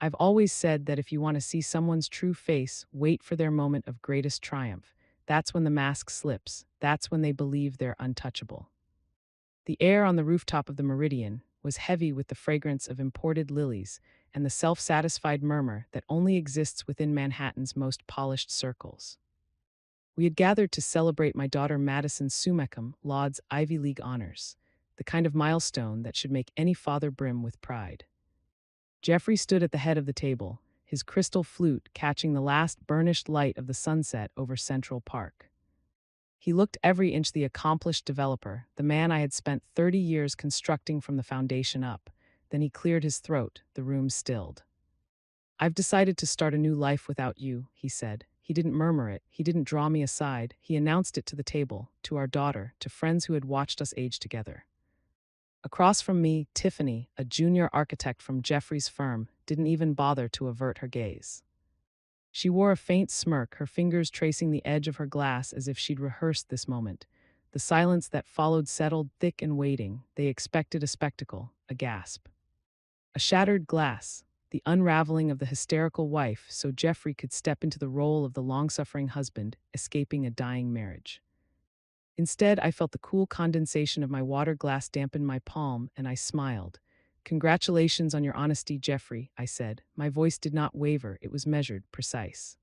I've always said that if you want to see someone's true face, wait for their moment of greatest triumph. That's when the mask slips. That's when they believe they're untouchable. The air on the rooftop of the Meridian was heavy with the fragrance of imported lilies and the self-satisfied murmur that only exists within Manhattan's most polished circles. We had gathered to celebrate my daughter Madison Sumecum Laud's Ivy League honors, the kind of milestone that should make any father brim with pride. Jeffrey stood at the head of the table, his crystal flute catching the last burnished light of the sunset over Central Park. He looked every inch the accomplished developer, the man I had spent 30 years constructing from the foundation up. Then he cleared his throat, the room stilled. "I've decided to start a new life without you," he said. He didn't murmur it, he didn't draw me aside, he announced it to the table, to our daughter, to friends who had watched us age together. Across from me, Tiffany, a junior architect from Jeffrey's firm, didn't even bother to avert her gaze. She wore a faint smirk, her fingers tracing the edge of her glass as if she'd rehearsed this moment. The silence that followed settled thick and waiting. They expected a spectacle, a gasp. A shattered glass, the unraveling of the hysterical wife so Jeffrey could step into the role of the long-suffering husband, escaping a dying marriage. Instead, I felt the cool condensation of my water glass dampen my palm, and I smiled. "Congratulations on your honesty, Jeffrey," I said. My voice did not waver, it was measured, precise.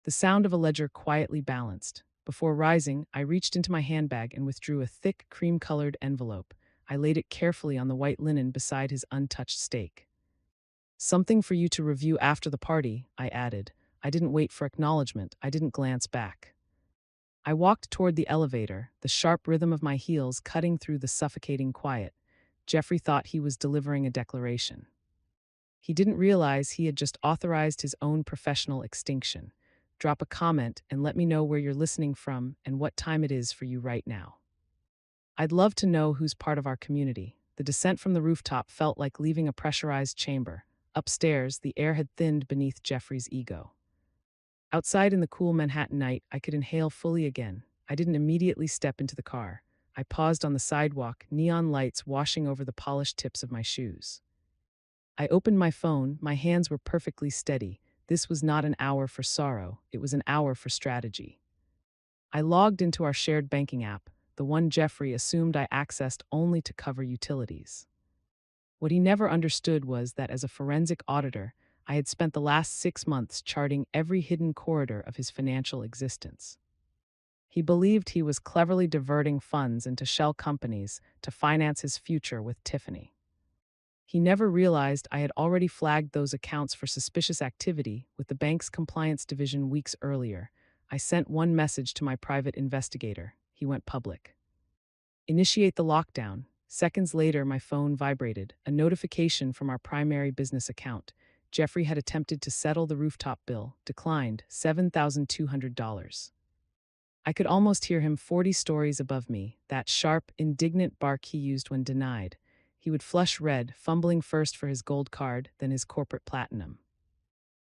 The sound of a ledger quietly balanced. Before rising, I reached into my handbag and withdrew a thick, cream-colored envelope. I laid it carefully on the white linen beside his untouched steak. "Something for you to review after the party," I added. I didn't wait for acknowledgement, I didn't glance back. I walked toward the elevator, the sharp rhythm of my heels cutting through the suffocating quiet. Jeffrey thought he was delivering a declaration. He didn't realize he had just authorized his own professional extinction. Drop a comment and let me know where you're listening from and what time it is for you right now. I'd love to know who's part of our community. The descent from the rooftop felt like leaving a pressurized chamber. Upstairs, the air had thinned beneath Jeffrey's ego. Outside in the cool Manhattan night, I could inhale fully again. I didn't immediately step into the car. I paused on the sidewalk, neon lights washing over the polished tips of my shoes. I opened my phone, my hands were perfectly steady. This was not an hour for sorrow, it was an hour for strategy. I logged into our shared banking app, the one Jeffrey assumed I accessed only to cover utilities. What he never understood was that as a forensic auditor, I had spent the last 6 months charting every hidden corridor of his financial existence. He believed he was cleverly diverting funds into shell companies to finance his future with Tiffany. He never realized I had already flagged those accounts for suspicious activity with the bank's compliance division weeks earlier. I sent one message to my private investigator. He went public. "Initiate the lockdown." Seconds later, my phone vibrated, a notification from our primary business account. Jeffrey had attempted to settle the rooftop bill, declined $7,200. I could almost hear him 40 stories above me, that sharp, indignant bark he used when denied. He would flush red, fumbling first for his gold card, then his corporate platinum.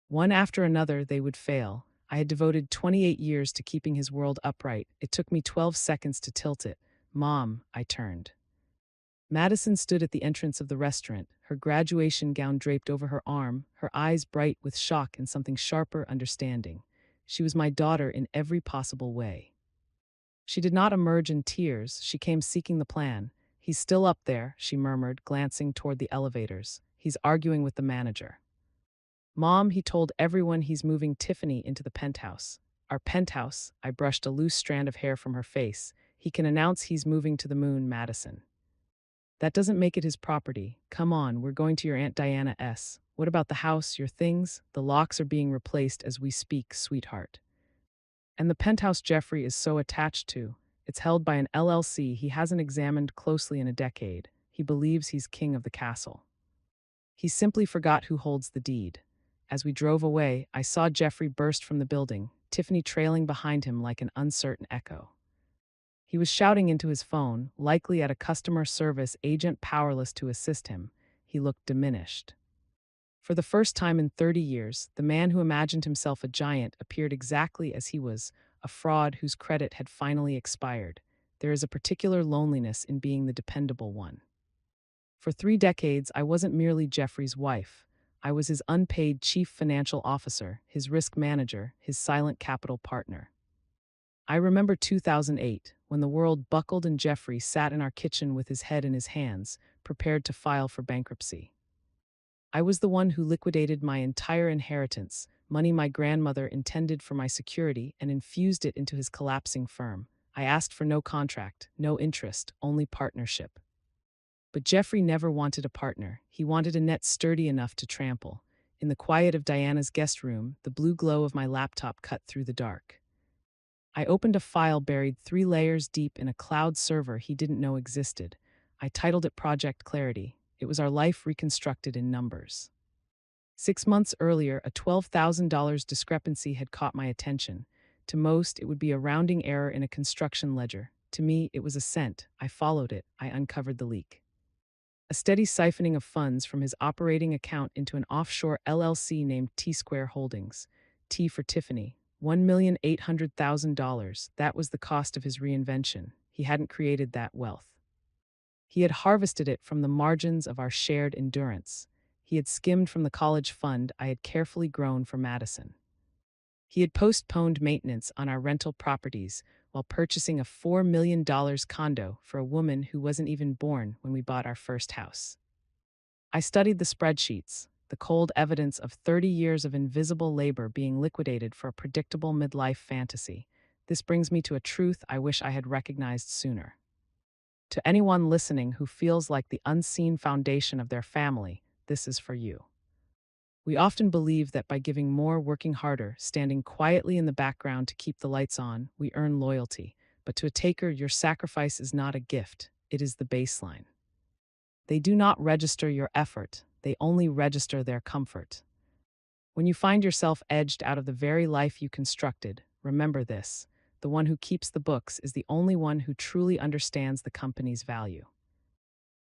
One after another, they would fail. I had devoted 28 years to keeping his world upright. It took me 12 seconds to tilt it. "Mom," I turned. Madison stood at the entrance of the restaurant, her graduation gown draped over her arm, her eyes bright with shock and something sharper, understanding. She was my daughter in every possible way. She did not emerge in tears, she came seeking the plan. "He's still up there," she murmured, glancing toward the elevators. "He's arguing with the manager." "Mom, he told everyone he's moving Tiffany into the penthouse." "Our penthouse," I brushed a loose strand of hair from her face. "He can announce he's moving to the moon, Madison. That doesn't make it his property. Come on, we're going to your Aunt Diana S. What about the house, your things? The locks are being replaced as we speak, sweetheart. And the penthouse Jeffrey is so attached to. It's held by an LLC he hasn't examined closely in a decade. He believes he's king of the castle. He simply forgot who holds the deed." As we drove away, I saw Jeffrey burst from the building, Tiffany trailing behind him like an uncertain echo. He was shouting into his phone, likely at a customer service agent powerless to assist him. He looked diminished. For the first time in 30 years, the man who imagined himself a giant appeared exactly as he was, a fraud whose credit had finally expired. There is a particular loneliness in being the dependable one. For 3 decades, I wasn't merely Jeffrey's wife. I was his unpaid chief financial officer, his risk manager, his silent capital partner. I remember 2008, when the world buckled and Jeffrey sat in our kitchen with his head in his hands, prepared to file for bankruptcy. I was the one who liquidated my entire inheritance, money my grandmother intended for my security, and infused it into his collapsing firm. I asked for no contract, no interest, only partnership. But Jeffrey never wanted a partner. He wanted a net sturdy enough to trample. In the quiet of Diana's guest room, the blue glow of my laptop cut through the dark. I opened a file buried 3 layers deep in a cloud server he didn't know existed. I titled it Project Clarity. It was our life reconstructed in numbers. 6 months earlier, a $12,000 discrepancy had caught my attention. To most, it would be a rounding error in a construction ledger. To me, it was a cent. I followed it. I uncovered the leak. A steady siphoning of funds from his operating account into an offshore LLC named T-Square Holdings. T for Tiffany. $1,800,000. That was the cost of his reinvention. He hadn't created that wealth. He had harvested it from the margins of our shared endurance. He had skimmed from the college fund I had carefully grown for Madison. He had postponed maintenance on our rental properties while purchasing a $4 million condo for a woman who wasn't even born when we bought our first house. I studied the spreadsheets, the cold evidence of 30 years of invisible labor being liquidated for a predictable midlife fantasy. This brings me to a truth I wish I had recognized sooner. To anyone listening who feels like the unseen foundation of their family, this is for you. We often believe that by giving more, working harder, standing quietly in the background to keep the lights on, we earn loyalty. But to a taker, your sacrifice is not a gift, it is the baseline. They do not register your effort, they only register their comfort. When you find yourself edged out of the very life you constructed, remember this: the one who keeps the books is the only one who truly understands the company's value.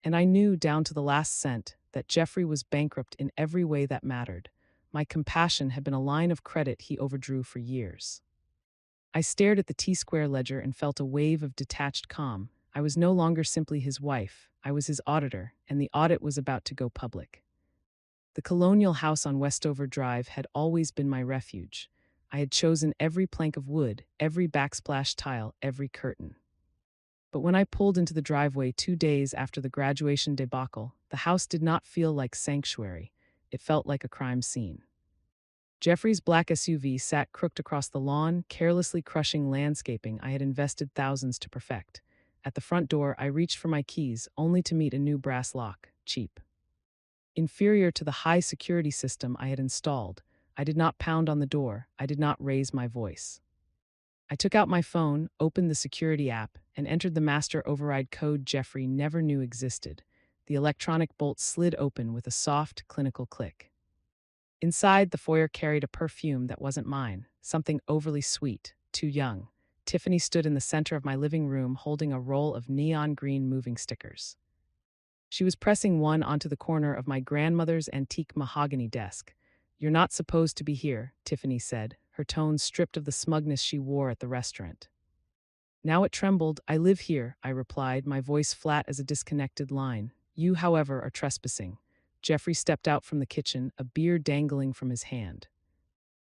And I knew down to the last cent that Jeffrey was bankrupt in every way that mattered. My compassion had been a line of credit he overdrew for years. I stared at the T-Square ledger and felt a wave of detached calm. I was no longer simply his wife, I was his auditor, and the audit was about to go public. The colonial house on Westover Drive had always been my refuge. I had chosen every plank of wood, every backsplash tile, every curtain. But when I pulled into the driveway 2 days after the graduation debacle, the house did not feel like sanctuary. It felt like a crime scene. Jeffrey's black SUV sat crooked across the lawn, carelessly crushing landscaping I had invested thousands to perfect. At the front door, I reached for my keys, only to meet a new brass lock, cheap. Inferior to the high security system I had installed, I did not pound on the door, I did not raise my voice. I took out my phone, opened the security app, and entered the master override code Jeffrey never knew existed. The electronic bolt slid open with a soft, clinical click. Inside, the foyer carried a perfume that wasn't mine, something overly sweet, too young. Tiffany stood in the center of my living room holding a roll of neon green moving stickers. She was pressing one onto the corner of my grandmother's antique mahogany desk. "You're not supposed to be here," Tiffany said, her tone stripped of the smugness she wore at the restaurant. Now it trembled. "I live here," I replied, my voice flat as a disconnected line. "You, however, are trespassing." Jeffrey stepped out from the kitchen, a beer dangling from his hand.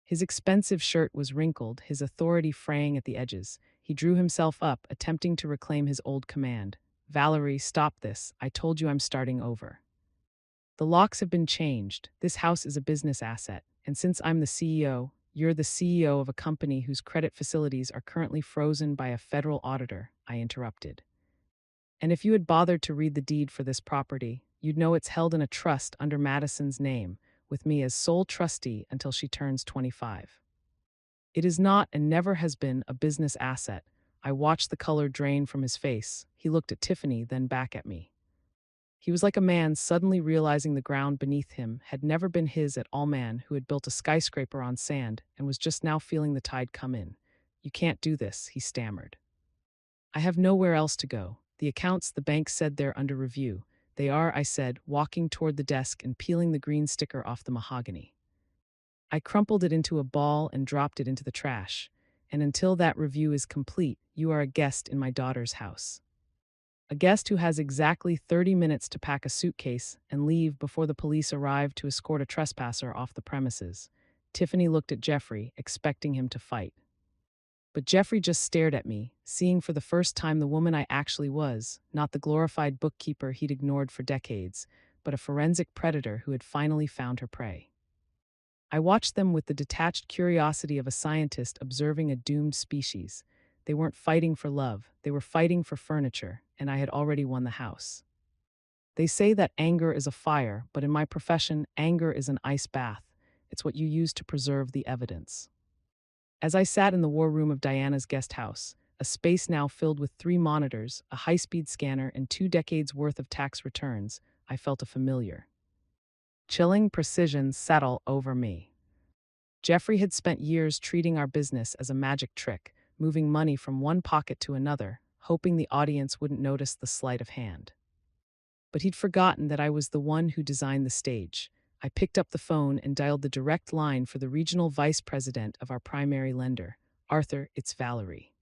His expensive shirt was wrinkled, his authority fraying at the edges. He drew himself up, attempting to reclaim his old command. "Valerie, stop this. I told you I'm starting over. The locks have been changed. This house is a business asset. And since I'm the CEO, you're the CEO of a company whose credit facilities are currently frozen by a federal auditor," I interrupted. "And if you had bothered to read the deed for this property, you'd know it's held in a trust under Madison's name, with me as sole trustee until she turns 25. It is not and never has been a business asset." I watched the color drain from his face. He looked at Tiffany, then back at me. He was like a man suddenly realizing the ground beneath him had never been his at all, man who had built a skyscraper on sand and was just now feeling the tide come in. "You can't do this," he stammered. "I have nowhere else to go. The accounts, the bank said they're under review." "They are," I said, walking toward the desk and peeling the green sticker off the mahogany. I crumpled it into a ball and dropped it into the trash. "And until that review is complete, you are a guest in my daughter's house." A guest who has exactly 30 minutes to pack a suitcase and leave before the police arrive to escort a trespasser off the premises. Tiffany looked at Jeffrey, expecting him to fight. But Jeffrey just stared at me, seeing for the first time the woman I actually was, not the glorified bookkeeper he'd ignored for decades, but a forensic predator who had finally found her prey. I watched them with the detached curiosity of a scientist observing a doomed species. They weren't fighting for love, they were fighting for furniture, and I had already won the house. They say that anger is a fire, but in my profession, anger is an ice bath. It's what you use to preserve the evidence. As I sat in the war room of Diana's guest house, a space now filled with 3 monitors, a high-speed scanner, and 2 decades worth of tax returns, I felt a familiar, chilling precision settle over me. Jeffrey had spent years treating our business as a magic trick, moving money from one pocket to another, hoping the audience wouldn't notice the sleight of hand. But he'd forgotten that I was the one who designed the stage. I picked up the phone and dialed the direct line for the regional vice president of our primary lender. Arthur, it's Valerie.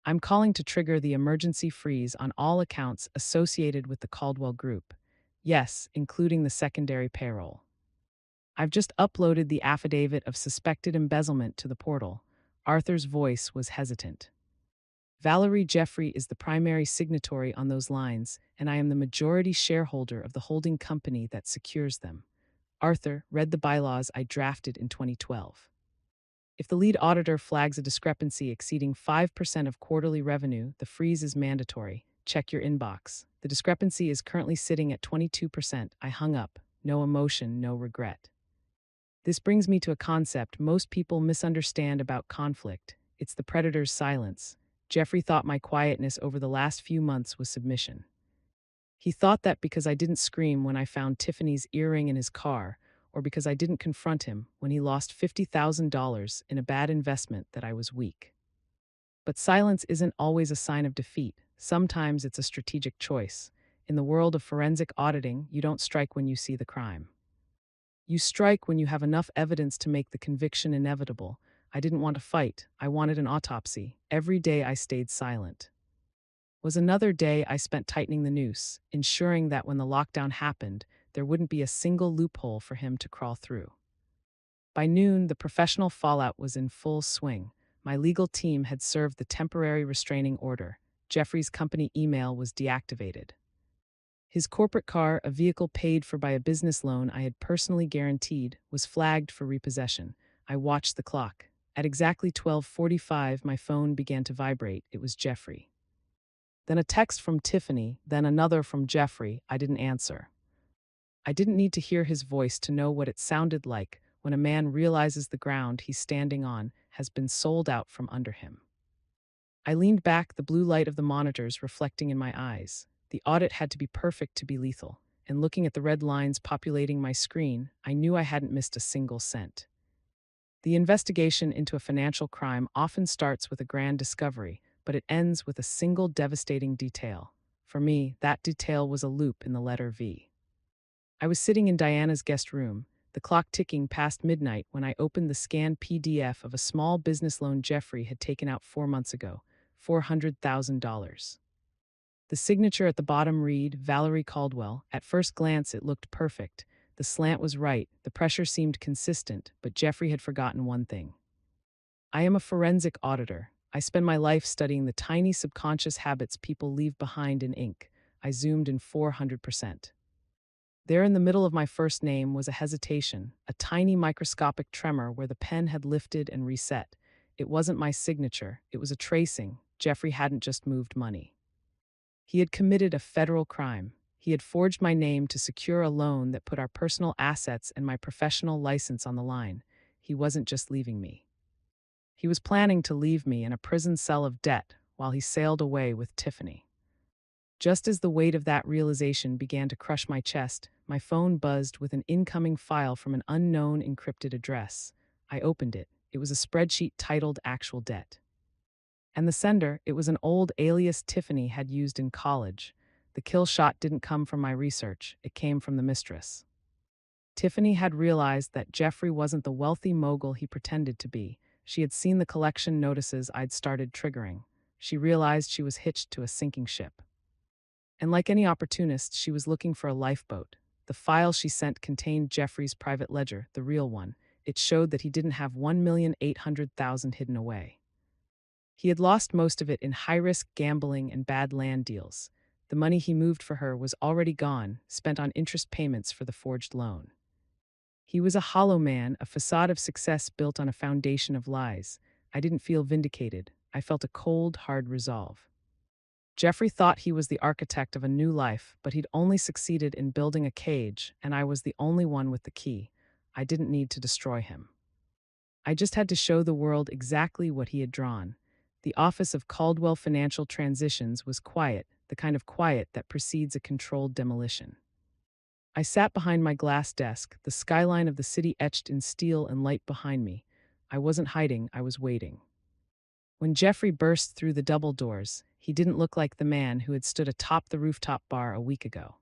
I'm calling to trigger the emergency freeze on all accounts associated with the Caldwell Group. Yes, including the secondary payroll. I've just uploaded the affidavit of suspected embezzlement to the portal. Arthur's voice was hesitant. Valerie Jeffrey is the primary signatory on those lines, and I am the majority shareholder of the holding company that secures them. Arthur read the bylaws I drafted in 2012. If the lead auditor flags a discrepancy exceeding 5% of quarterly revenue, the freeze is mandatory. Check your inbox. The discrepancy is currently sitting at 22%. I hung up. No emotion, no regret. This brings me to a concept most people misunderstand about conflict. It's the predator's silence. Jeffrey thought my quietness over the last few months was submission. He thought that because I didn't scream when I found Tiffany's earring in his car, or because I didn't confront him when he lost $50,000 in a bad investment, that I was weak. But silence isn't always a sign of defeat. Sometimes it's a strategic choice. In the world of forensic auditing, you don't strike when you see the crime. You strike when you have enough evidence to make the conviction inevitable. I didn't want to fight. I wanted an autopsy. Every day I stayed silent. Was another day I spent tightening the noose, ensuring that when the lockdown happened, there wouldn't be a single loophole for him to crawl through. By noon, the professional fallout was in full swing. My legal team had served the temporary restraining order. Jeffrey's company email was deactivated. His corporate car, a vehicle paid for by a business loan I had personally guaranteed, was flagged for repossession. I watched the clock. At exactly 12:45, my phone began to vibrate. It was Jeffrey. Then a text from Tiffany, then another from Jeffrey. I didn't answer. I didn't need to hear his voice to know what it sounded like when a man realizes the ground he's standing on has been sold out from under him. I leaned back, the blue light of the monitors reflecting in my eyes. The audit had to be perfect to be lethal, and looking at the red lines populating my screen, I knew I hadn't missed a single cent. The investigation into a financial crime often starts with a grand discovery, but it ends with a single devastating detail. For me, that detail was a loop in the letter V. I was sitting in Diana's guest room, the clock ticking past midnight, when I opened the scanned PDF of a small business loan Jeffrey had taken out 4 months ago, $400,000. The signature at the bottom read, Valerie Caldwell. At first glance, it looked perfect. The slant was right, the pressure seemed consistent, but Jeffrey had forgotten one thing. I am a forensic auditor. I spend my life studying the tiny subconscious habits people leave behind in ink. I zoomed in 400%. There in the middle of my first name was a hesitation, a tiny microscopic tremor where the pen had lifted and reset. It wasn't my signature, it was a tracing. Jeffrey hadn't just moved money. He had committed a federal crime. He had forged my name to secure a loan that put our personal assets and my professional license on the line. He wasn't just leaving me. He was planning to leave me in a prison cell of debt while he sailed away with Tiffany. Just as the weight of that realization began to crush my chest, my phone buzzed with an incoming file from an unknown encrypted address. I opened it. It was a spreadsheet titled Actual Debt. And the sender, it was an old alias Tiffany had used in college. The kill shot didn't come from my research, it came from the mistress. Tiffany had realized that Jeffrey wasn't the wealthy mogul he pretended to be. She had seen the collection notices I'd started triggering. She realized she was hitched to a sinking ship. And like any opportunist, she was looking for a lifeboat. The file she sent contained Jeffrey's private ledger, the real one. It showed that he didn't have 1,800,000 hidden away. He had lost most of it in high-risk gambling and bad land deals. The money he moved for her was already gone, spent on interest payments for the forged loan. He was a hollow man, a facade of success built on a foundation of lies. I didn't feel vindicated. I felt a cold, hard resolve. Jeffrey thought he was the architect of a new life, but he'd only succeeded in building a cage, and I was the only one with the key. I didn't need to destroy him. I just had to show the world exactly what he had drawn. The office of Caldwell Financial Transitions was quiet, the kind of quiet that precedes a controlled demolition. I sat behind my glass desk, the skyline of the city etched in steel and light behind me. I wasn't hiding, I was waiting. When Jeffrey burst through the double doors, he didn't look like the man who had stood atop the rooftop bar a week ago.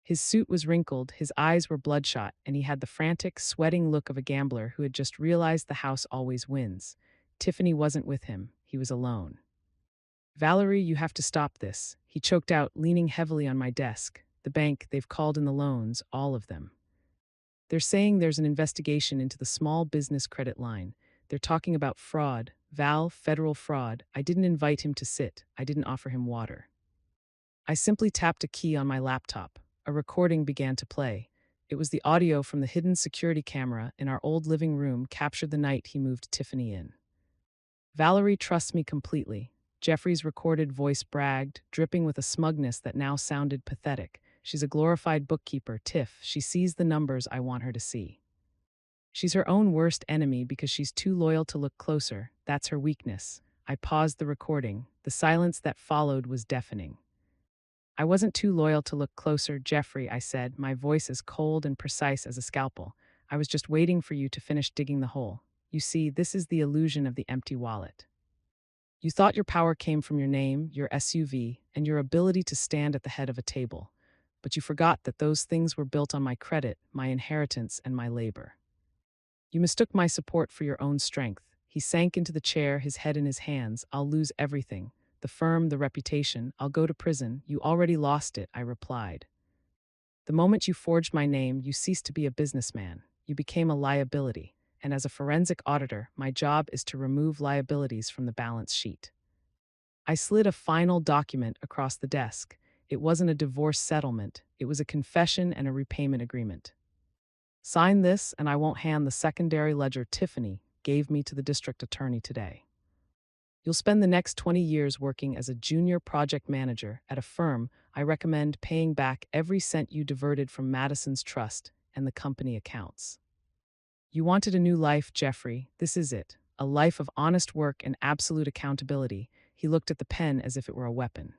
His suit was wrinkled, his eyes were bloodshot, and he had the frantic, sweating look of a gambler who had just realized the house always wins. Tiffany wasn't with him, he was alone. "Valerie, you have to stop this," he choked out, leaning heavily on my desk. "The bank, they've called in the loans, all of them. They're saying there's an investigation into the small business credit line. They're talking about fraud. Val, federal fraud. I didn't invite him to sit. I didn't offer him water." I simply tapped a key on my laptop. A recording began to play. It was the audio from the hidden security camera in our old living room captured the night he moved Tiffany in. "Valerie trusts me completely," Jeffrey's recorded voice bragged, dripping with a smugness that now sounded pathetic. "She's a glorified bookkeeper, Tiff. She sees the numbers I want her to see. She's her own worst enemy because she's too loyal to look closer. That's her weakness." I paused the recording. The silence that followed was deafening. "I wasn't too loyal to look closer, Jeffrey," I said, my voice as cold and precise as a scalpel. "I was just waiting for you to finish digging the hole. You see, this is the illusion of the empty wallet. You thought your power came from your name, your SUV, and your ability to stand at the head of a table. But you forgot that those things were built on my credit, my inheritance, and my labor. You mistook my support for your own strength." He sank into the chair, his head in his hands. "I'll lose everything. The firm, the reputation. I'll go to prison." "You already lost it," I replied. "The moment you forged my name, you ceased to be a businessman. You became a liability. And as a forensic auditor, my job is to remove liabilities from the balance sheet." I slid a final document across the desk. It wasn't a divorce settlement. It was a confession and a repayment agreement. "Sign this, and I won't hand the secondary ledger Tiffany gave me to the district attorney today. You'll spend the next 20 years working as a junior project manager at a firm I recommend paying back every cent you diverted from Madison's trust and the company accounts. You wanted a new life, Jeffrey. This is it. A life of honest work and absolute accountability." He looked at the pen as if it were a weapon.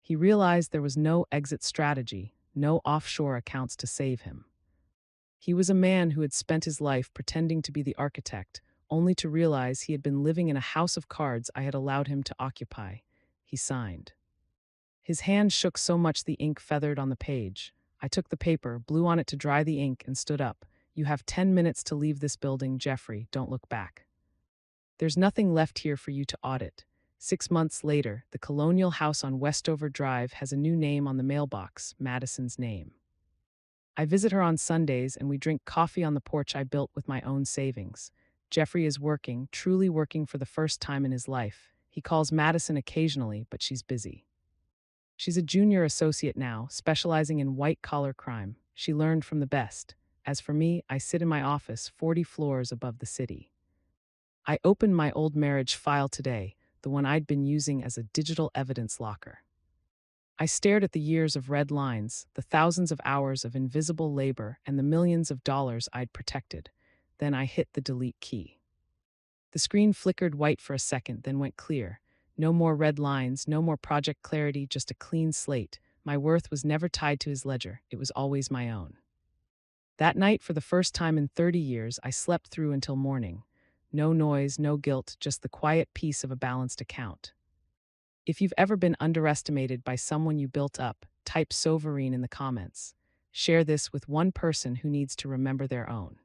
He realized there was no exit strategy, no offshore accounts to save him. He was a man who had spent his life pretending to be the architect, only to realize he had been living in a house of cards I had allowed him to occupy. He signed. His hand shook so much the ink feathered on the page. I took the paper, blew on it to dry the ink, and stood up. "You have 10 minutes to leave this building, Jeffrey. Don't look back. There's nothing left here for you to audit." 6 months later, the colonial house on Westover Drive has a new name on the mailbox, Madison's name. I visit her on Sundays and we drink coffee on the porch I built with my own savings. Jeffrey is working, truly working for the first time in his life. He calls Madison occasionally, but she's busy. She's a junior associate now, specializing in white-collar crime. She learned from the best. As for me, I sit in my office 40 floors above the city. I opened my old marriage file today, the one I'd been using as a digital evidence locker. I stared at the years of red lines, the thousands of hours of invisible labor, and the millions of dollars I'd protected. Then I hit the delete key. The screen flickered white for a second, then went clear. No more red lines, no more Project Clarity, just a clean slate. My worth was never tied to his ledger. It was always my own. That night, for the first time in 30 years, I slept through until morning. No noise, no guilt, just the quiet peace of a balanced account. If you've ever been underestimated by someone you built up, type Sovereign in the comments. Share this with one person who needs to remember their own.